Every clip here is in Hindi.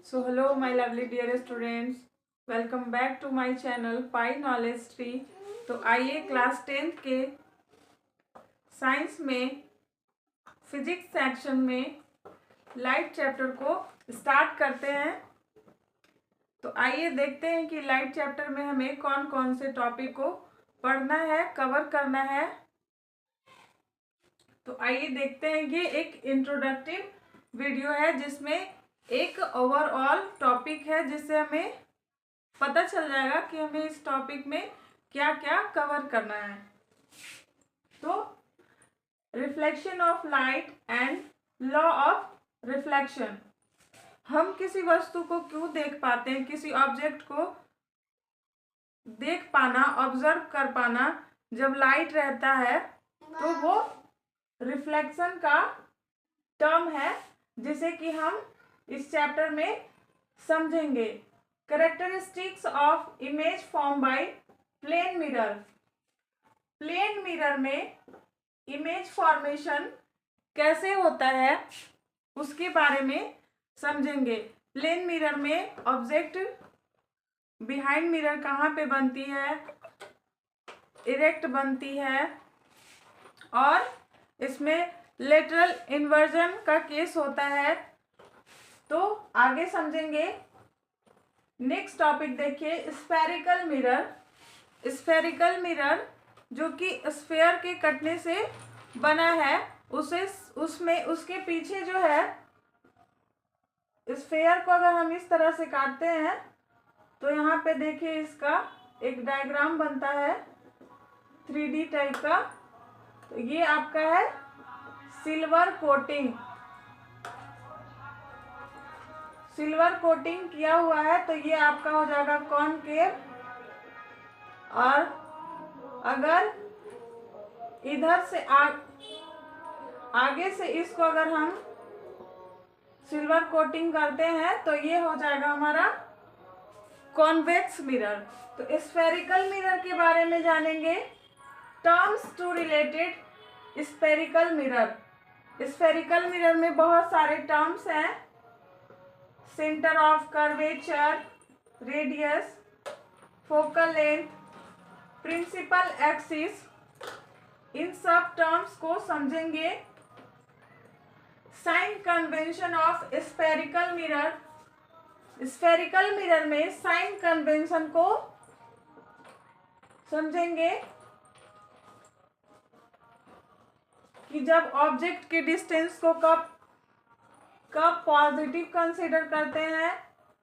So hello my lovely dear students, welcome back to my channel pi knowledge tree. तो आइए क्लास 10th के साइंस में फिजिक्स सेक्शन में लाइट चैप्टर को स्टार्ट करते हैं। तो आइए देखते हैं कि लाइट चैप्टर में हमें कौन कौन से टॉपिक को पढ़ना है, कवर करना है। तो आइए देखते हैं, ये एक इंट्रोडक्टिव वीडियो है जिसमें एक ओवरऑल टॉपिक है, जिससे हमें पता चल जाएगा कि हमें इस टॉपिक में क्या क्या कवर करना है। तो reflection of light and law of reflection. हम किसी वस्तु को क्यों देख पाते हैं, किसी ऑब्जेक्ट को देख पाना, ऑब्जर्व कर पाना जब लाइट रहता है, तो वो रिफ्लेक्शन का टर्म है, जिसे कि हम इस चैप्टर में समझेंगे। Characteristics of image form by plane mirror. Plane mirror में इमेज फॉर्मेशन कैसे होता है उसके बारे में समझेंगे। प्लेन मिरर में ऑब्जेक्ट बिहाइंड मिरर कहाँ पे बनती है, इरेक्ट बनती है, और इसमें लेटरल इन्वर्जन का केस होता है। तो आगे समझेंगे। नेक्स्ट टॉपिक देखिए, स्फेरिकल मिरर। स्फेरिकल मिरर जो कि स्फेयर के कटने से बना है, उसमें उसके पीछे जो है, स्फेयर को अगर हम इस तरह से काटते हैं तो यहाँ पे देखिए इसका एक डायग्राम बनता है 3D टाइप का। तो ये आपका है सिल्वर कोटिंग। सिल्वर कोटिंग किया हुआ है, तो ये आपका हो जाएगा कॉनकेव। और अगर इधर से आगे से इसको अगर हम सिल्वर कोटिंग करते हैं तो ये हो जाएगा हमारा कॉन्वेक्स मिरर। तो स्फेरिकल मिरर के बारे में जानेंगे। Terms to related spherical mirror. Spherical mirror में बहुत सारे टर्म्स हैं। Centre of curvature, radius, focal length, principal axis, इन सब टर्म्स को समझेंगे। Sign convention of spherical mirror. Spherical mirror में साइन कन्वेंशन को समझेंगे कि जब ऑब्जेक्ट के डिस्टेंस को कब पॉजिटिव कंसीडर करते हैं,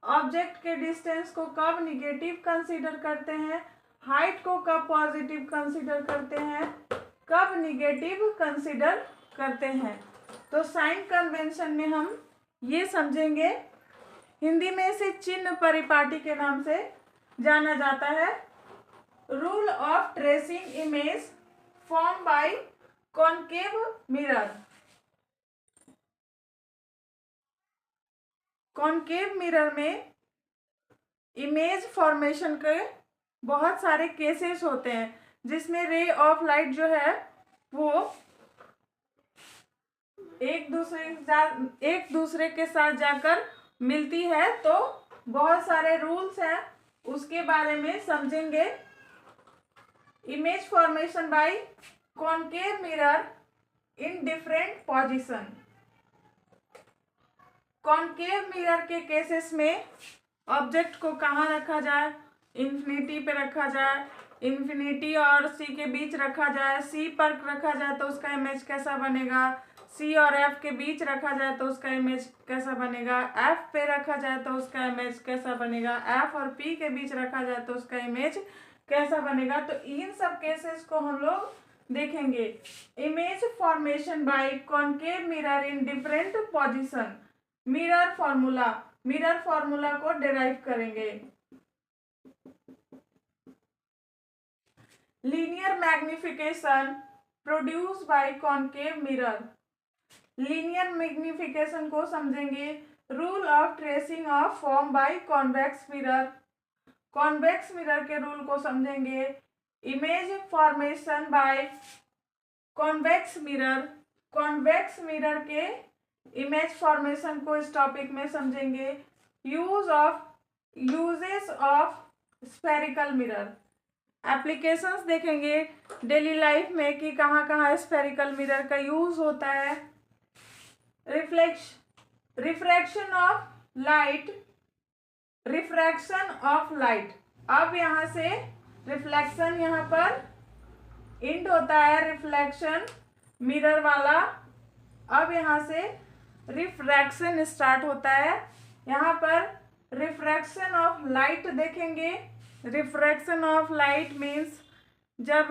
ऑब्जेक्ट के डिस्टेंस को कब निगेटिव कंसीडर करते हैं, हाइट को कब पॉजिटिव कंसीडर करते हैं, कब निगेटिव कंसीडर करते हैं। तो साइन कन्वेंशन में हम ये समझेंगे। हिंदी में इसे चिन्ह परिपाटी के नाम से जाना जाता है। Rule of tracing image form bye concave mirror. Concave mirror में इमेज फॉर्मेशन के बहुत सारे केसेस होते हैं, जिसमें रे ऑफ लाइट जो है वो एक दूसरे के साथ जाकर मिलती है। तो बहुत सारे रूल्स हैं, उसके बारे में समझेंगे। Image formation by concave mirror in different position. Concave mirror के केसेस में ऑब्जेक्ट को कहाँ रखा जाए, इन्फिनिटी पे रखा जाए, इन्फिनिटी और सी के बीच रखा जाए, सी पर रखा जाए तो उसका इमेज कैसा बनेगा, सी और एफ के बीच रखा जाए तो उसका इमेज कैसा बनेगा, एफ पे रखा जाए तो उसका इमेज कैसा बनेगा, एफ और पी के बीच रखा जाए तो उसका इमेज कैसा बनेगा। तो इन सब केसेस को हम लोग देखेंगे। Image formation by concave mirror in different position. Mirror formula को डिराइव करेंगे। Linear magnification produce by concave mirror. Linear magnification को समझेंगे। Rule of tracing of form by convex mirror. Convex mirror के रूल को समझेंगे। Image formation by convex mirror. Convex mirror के इमेज फॉर्मेशन को इस टॉपिक में समझेंगे। Uses of spherical mirror. Applications देखेंगे डेली लाइफ में कि कहाँ कहाँ स्फेरिकल मिरर का यूज होता है। Refraction of light, refraction of light. अब यहाँ से रिफ्लेक्शन यहाँ पर इंड होता है, रिफ्लेक्शन मिरर वाला। अब यहाँ से रिफ्रैक्शन स्टार्ट होता है। यहाँ पर रिफ्रैक्शन ऑफ लाइट देखेंगे। रिफ्रैक्शन ऑफ लाइट मीन्स जब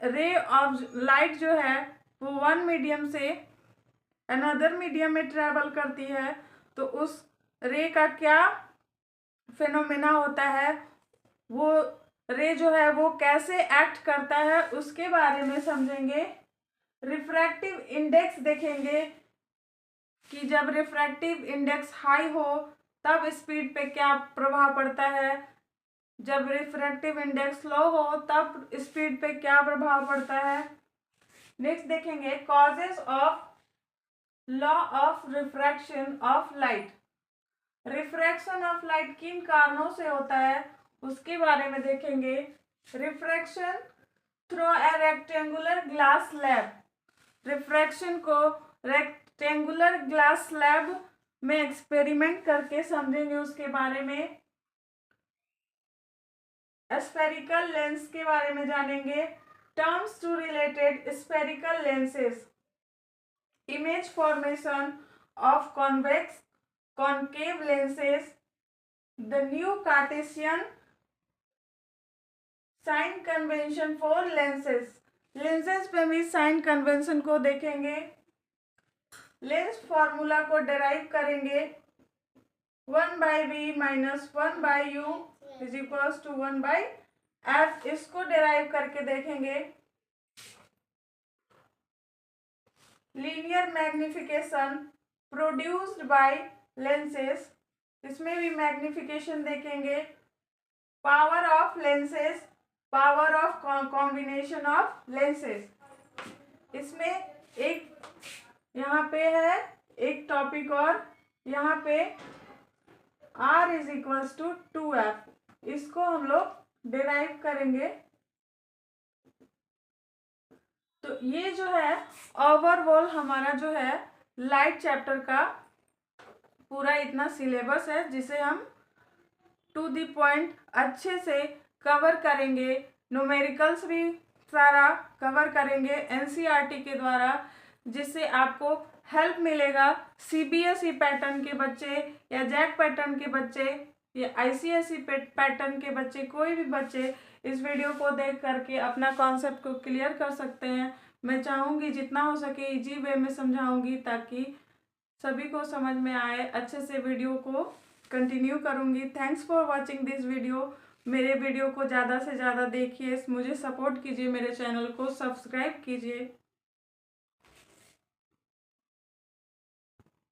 रे ऑफ लाइट जो है वो वन मीडियम से अनदर मीडियम में ट्रेवल करती है, तो उस रे का क्या फिनोमेना होता है, वो रे जो है वो कैसे एक्ट करता है, उसके बारे में समझेंगे। रिफ्रैक्टिव इंडेक्स देखेंगे कि जब रिफ्रैक्टिव इंडेक्स हाई हो तब स्पीड पे क्या प्रभाव पड़ता है, जब रिफ्रैक्टिव इंडेक्स लो हो तब स्पीड पे क्या प्रभाव पड़ता है। नेक्स्ट देखेंगे causes of law of refraction of light. Refraction of light किन कारणों से होता है उसके बारे में देखेंगे। Refraction through a rectangular glass slab. Refraction को रेक्टेंगुलर ग्लास स्लैब में एक्सपेरिमेंट करके समझेंगे उसके बारे में। स्फेरिकल लेंस के बारे में जानेंगे। Terms to related spherical lenses, image formation of convex concave lenses, the new cartesian sign convention for lenses. Lenses पे भी साइन कन्वेंशन को देखेंगे। लेंस फॉर्मूला को डेराइव करेंगे। 1/v minus 1/u is equals to 1/f। इसको डेराइव करके देखेंगे। Linear magnification produced by lenses, इसमें भी मैग्निफिकेशन देखेंगे। Power of lenses, power of combination of lenses, इसमें एक यहाँ पे है एक टॉपिक और यहाँ पे r is equals to 2f, इसको हम लोग डिराइव करेंगे। तो ये जो है ओवरऑल हमारा जो है लाइट चैप्टर का पूरा इतना सिलेबस है, जिसे हम टू द पॉइंट अच्छे से कवर करेंगे। न्यूमेरिकल्स भी सारा कवर करेंगे एनसीईआरटी के द्वारा, जिससे आपको हेल्प मिलेगा। सीबीएसई पैटर्न के बच्चे या जैक पैटर्न के बच्चे या आईसीएसई पैटर्न के बच्चे, कोई भी बच्चे इस वीडियो को देख करके अपना कॉन्सेप्ट को क्लियर कर सकते हैं। मैं चाहूँगी जितना हो सके इजी वे में समझाऊंगी ताकि सभी को समझ में आए। अच्छे से वीडियो को कंटिन्यू करूँगी। Thanks for watching this video. मेरे वीडियो को ज़्यादा से ज़्यादा देखिए, मुझे सपोर्ट कीजिए, मेरे चैनल को सब्सक्राइब कीजिए।